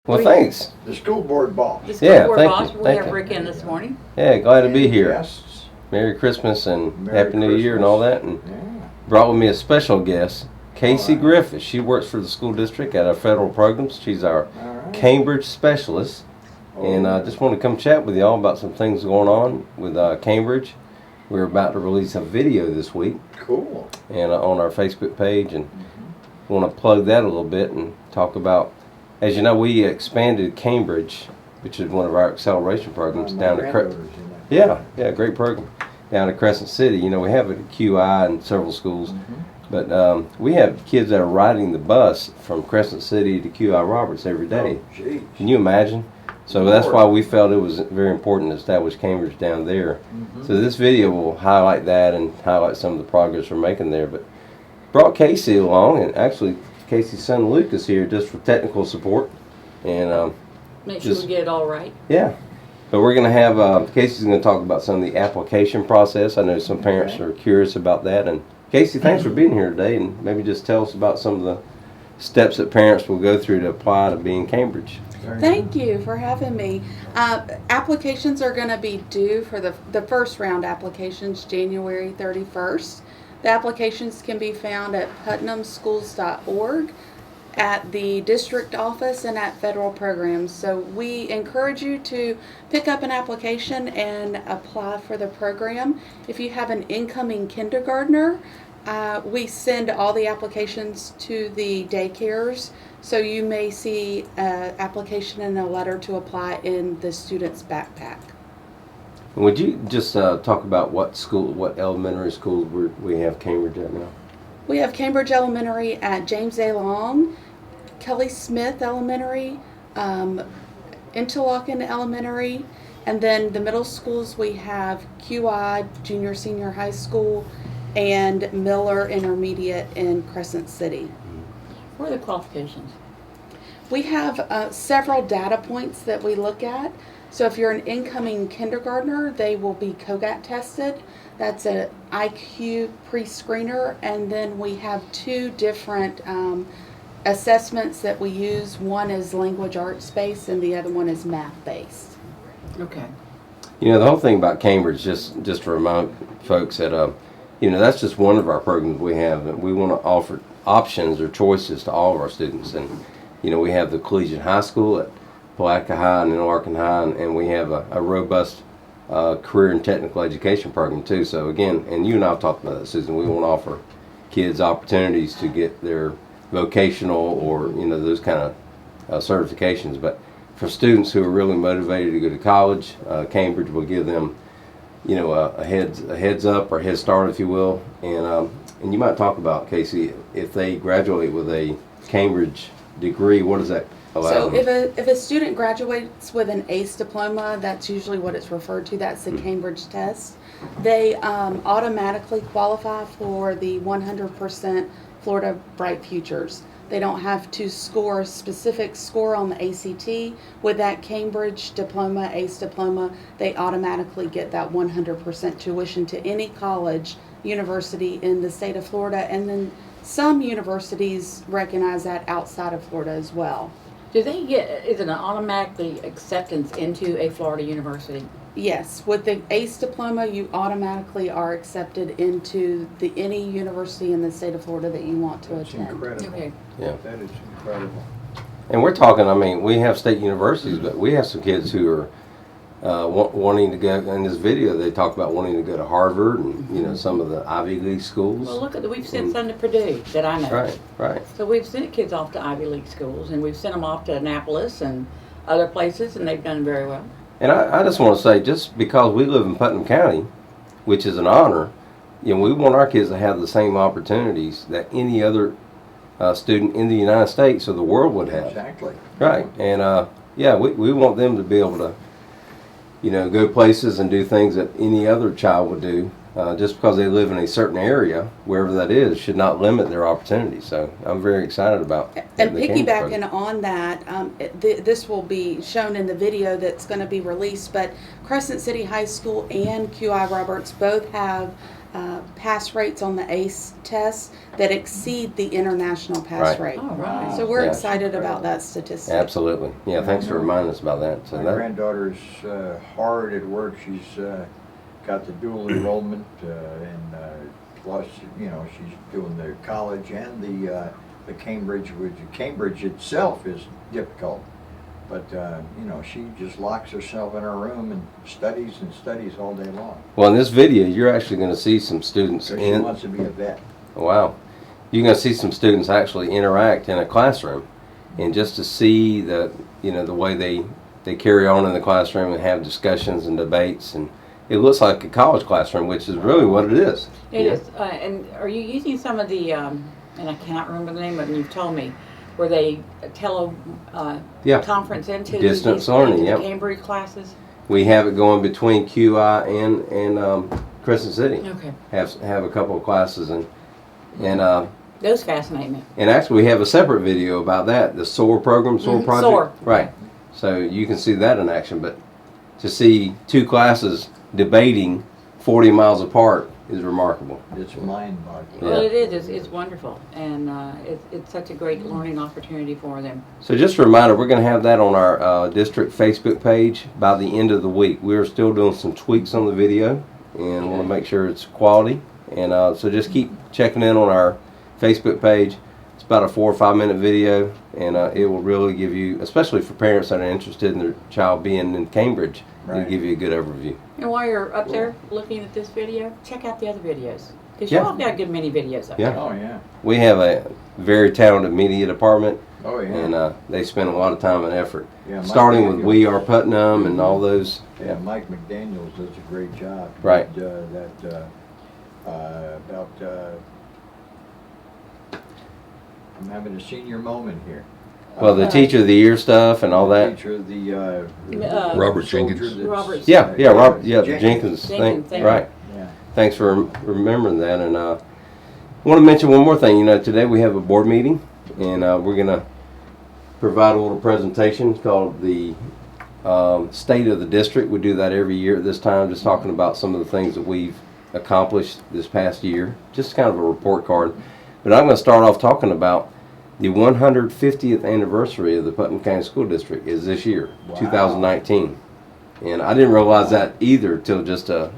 Well, thanks. The school board boss. The school Yeah, board thank boss. you, We thank have you. Rick in this morning. Yeah, glad to be And here. guests. Merry Christmas and Merry Happy New Year and all that. And Yeah. brought with me a special guest, Casey All right. Griffith. She works for the school district at our federal programs. She's our All right. Cambridge specialist. And I just want to come chat with y'all about some things going on with Cambridge. We're about to release a video this week Cool. and on our Facebook page, and want to plug that a little bit and talk about, as you know, we expanded Cambridge, which is one of our acceleration programs, down to yeah, great program, down to Crescent City. You know, we have it at QI and several schools, but we have kids that are riding the bus from Crescent City to QI Roberts every day. Oh, geez. Can you imagine? So that's why we felt it was very important to establish Cambridge down there. So this video will highlight that and highlight some of the progress we're making there. But brought Casey along, and actually Casey's son Luke is here just for technical support. And Make sure we get it all right. yeah. But we're going to have, Casey's going to talk about some of the application process. I know some parents are curious about that. And Casey, thanks for being here today, and maybe just tell us about some of the steps that parents will go through to apply to be in Cambridge. Thank you for having me. Applications are going to be due for the first round applications January 31st. The applications can be found at putnamschools.org, at the district office, and at federal programs. So we encourage you to pick up an application and apply for the program. If you have an incoming kindergartner, we send all the applications to the daycares. So you may see an application and a letter to apply in the student's backpack. Would you just talk about what elementary schools we have Cambridge at now? We have Cambridge Elementary at James A. Long, Kelly Smith Elementary, Interlochen Elementary, and then the middle schools we have QI, Junior Senior High School, and Miller Intermediate in Crescent City. What are the qualifications? We have several data points that we look at. So if you're an incoming kindergartner, they will be COGAT tested. That's an IQ pre-screener. And then we have two different assessments that we use. One is language arts based and the other one is math based. Okay. You know, the whole thing about Cambridge, just to remind folks that, you know, that's just one of our programs we have. And we want to offer options or choices to all of our students. And, you know, we have the collegiate high school at Palatka High and Interlochen High, and we have a robust career and technical education program too. So again, and you and I have talked about that, Susan, we want to offer kids opportunities to get their vocational or, you know, those kind of certifications. But for students who are really motivated to go to college, Cambridge will give them, you know, a heads up or head start, if you will. And you might talk about, Casey, if they graduate with a Cambridge degree, what does that allow So them? if a student graduates with an ACE diploma, that's usually what it's referred to. That's the Cambridge test. They automatically qualify for the 100% Florida Bright Futures. They don't have to score a specific score on the ACT. With that Cambridge diploma, ACE diploma, they automatically get that 100% tuition to any college, university in the state of Florida. And then some universities recognize that outside of Florida as well. Do they get, is it an automatically acceptance into a Florida university? Yes, with the ACE diploma, you automatically are accepted into any university in the state of Florida that you want to That's attend. incredible. Okay. Yeah. That is incredible. And we're talking, I mean, we have state universities, but we have some kids who are wanting to go, in this video they talk about wanting to go to Harvard and, you know, some of the Ivy League schools. Well, look we've sent some to Purdue that I know. Right. So we've sent kids off to Ivy League schools, and we've sent them off to Annapolis and other places, and they've done very well. And I just want to say, just because we live in Putnam County, which is an honor, you know, we want our kids to have the same opportunities that any other student in the United States or the world would have. Exactly. Right. And yeah, we want them to be able to, you know, go places and do things that any other child would do. Just because they live in a certain area, wherever that is, should not limit their opportunities. So I'm very excited about And the Cambridge program. piggybacking on that, this will be shown in the video that's going to be released, but Crescent City High School and QI Roberts both have pass rates on the ACE test that exceed the international pass Right. rate. Oh, right. So we're Yeah. excited about that statistic. Absolutely. Yeah, thanks for reminding us about that. So My that, granddaughter's hard at work. She's got the dual enrollment, and plus, you know, she's doing the college and the Cambridge, which Cambridge itself is difficult. But, you know, she just locks herself in her room and studies all day long. well, in this video, you're actually going to see some students So she wants to be a vet. Wow. You're going to see some students actually interact in a classroom, and just to see the, you know, the way they carry on in the classroom and have discussions and debates, and it looks like a college classroom, which is really what it is. It Yeah. is. And are you using some of the, and I cannot remember the name of it, you've told me, where they Yeah. conference into Distance these, learning, into the yep. Cambridge classes? We have it going between QI and Crescent City. Okay. Have a couple of classes, and Those fascinate me. actually we have a separate video about that, the SOAR program, SOAR Mhm, project. SOAR. Right. So you can see that in action, but to see two classes debating 40 miles apart is remarkable. It's mind-boggling. Well, Yeah. it is. It's wonderful. And it's such a great learning opportunity for them. So just a reminder, we're going to have that on our district Facebook page by the end of the week. We're still doing some tweaks on the video and want to make sure it's quality. And so just keep checking in on our Facebook page. It's about a 4 or 5 minute video, and it will really give you, especially for parents that are interested in their child being in Cambridge, it'll Right. give you a good overview. And while you're up there looking at this video, check out the other videos. Because Yeah. y'all have got good many videos up Yeah. there. Oh, yeah. We have a very talented media department, Oh, yeah. and they spend a lot of time and effort. Yeah, Mike Starting with McDaniels. We Are Putnam and all those. Yeah, Mike McDaniels does a great job. He Right. did, I'm having a senior moment here. Well, the Teacher of the Year stuff and all that. Teacher of the Robert soldier Jenkins. that's- Robert- Yeah, Robert, yeah, the Jenkins thing, Jenkins thing. right. Yeah. Thanks for remembering that. And I want to mention one more thing. You know, today we have a board meeting, and we're going to provide a little presentation called the State of the District. We do that every year at this time, just talking about some of the things that we've accomplished this past year. Just kind of a report card. But I'm going to start off talking about the 150th anniversary of the Putnam County School District is this year, Wow. 2019. And I didn't realize that either till just a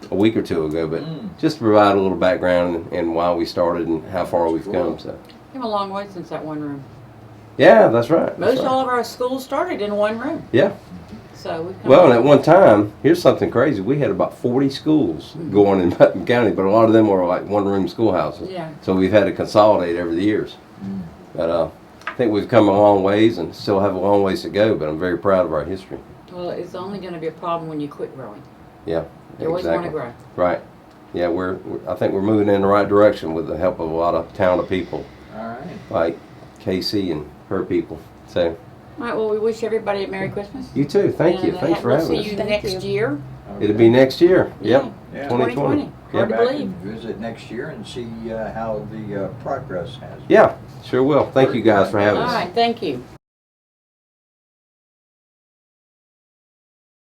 week or two ago, but just to provide a little background and why we started and how far we've come. So, Came a long way since that one room. yeah, that's right. that's Most right. all of our schools started in one room. Yeah. So we've come Well, a and long at one time, here's something crazy. We had about 40 schools going in Putnam County, but a lot of them were like one-room schoolhouses. Yeah. So we've had to consolidate over the years. But I think we've come a long ways and still have a long ways to go, but I'm very proud of our history. Well, it's only going to be a problem when you quit growing. Yeah, You always want to grow. Right. Yeah, I think we're moving in the right direction with the help of a lot of talented people All right. like Casey and her people. So, All right, well, we wish everybody a Merry Christmas. you too. Thank you. And, Thanks for we'll having see us. you Thank next you. year. It'll be next year. Yep. Yeah. 2020. Come Hard to back believe. and visit next year and see how the progress has been. Yeah, sure will. Thank you guys for having All us. right, thank you.